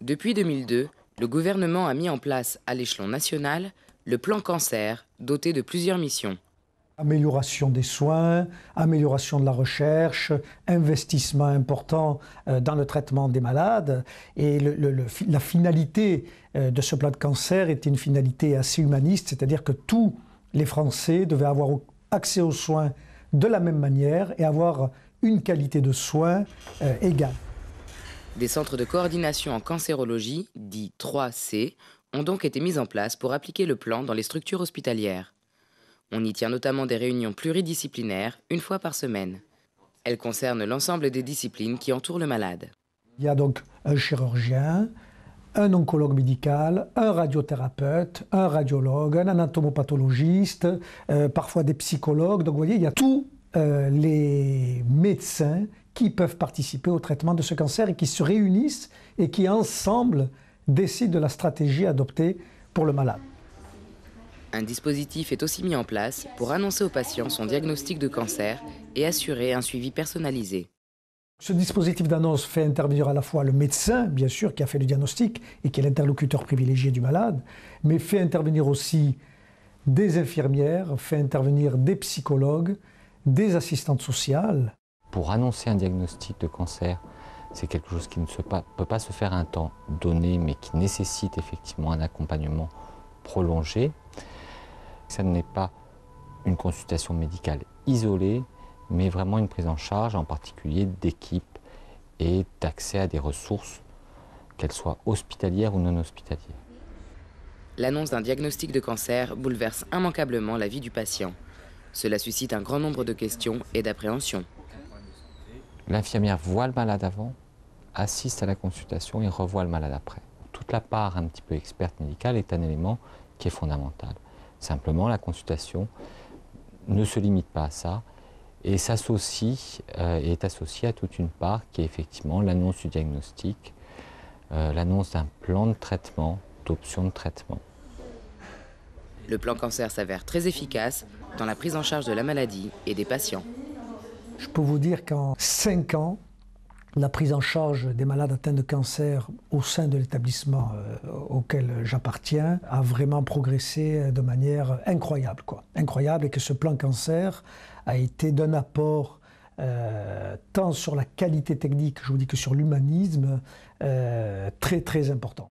Depuis 2002, le gouvernement a mis en place à l'échelon national le plan cancer, doté de plusieurs missions. Amélioration des soins, amélioration de la recherche, investissement important dans le traitement des malades. Et la finalité de ce plan de cancer était une finalité assez humaniste, c'est-à-dire que tous les Français devaient avoir accès aux soins de la même manière et avoir une qualité de soins égale. Des centres de coordination en cancérologie, dits 3C, ont donc été mis en place pour appliquer le plan dans les structures hospitalières. On y tient notamment des réunions pluridisciplinaires, une fois par semaine. Elles concernent l'ensemble des disciplines qui entourent le malade. Il y a donc un chirurgien, un oncologue médical, un radiothérapeute, un radiologue, un anatomopathologiste, parfois des psychologues. Donc vous voyez, il y a tous les médecins qui peuvent participer au traitement de ce cancer et qui se réunissent et qui ensemble décident de la stratégie adoptée pour le malade. Un dispositif est aussi mis en place pour annoncer aux patients son diagnostic de cancer et assurer un suivi personnalisé. Ce dispositif d'annonce fait intervenir à la fois le médecin, bien sûr, qui a fait le diagnostic et qui est l'interlocuteur privilégié du malade, mais fait intervenir aussi des infirmières, fait intervenir des psychologues, des assistantes sociales. Pour annoncer un diagnostic de cancer, c'est quelque chose qui ne peut pas se faire à un temps donné, mais qui nécessite effectivement un accompagnement prolongé. Ça n'est pas une consultation médicale isolée, mais vraiment une prise en charge, en particulier d'équipe et d'accès à des ressources, qu'elles soient hospitalières ou non hospitalières. L'annonce d'un diagnostic de cancer bouleverse immanquablement la vie du patient. Cela suscite un grand nombre de questions et d'appréhensions. L'infirmière voit le malade avant, assiste à la consultation et revoit le malade après. Toute la part un petit peu experte médicale est un élément qui est fondamental. Simplement, la consultation ne se limite pas à ça et est associée à toute une part qui est effectivement l'annonce du diagnostic, l'annonce d'un plan de traitement, d'options de traitement. Le plan cancer s'avère très efficace dans la prise en charge de la maladie et des patients. Je peux vous dire qu'en 5 ans, la prise en charge des malades atteints de cancer au sein de l'établissement auquel j'appartiens a vraiment progressé de manière incroyable, Incroyable, et que ce plan cancer a été d'un apport tant sur la qualité technique, je vous dis, que sur l'humanisme, très très important.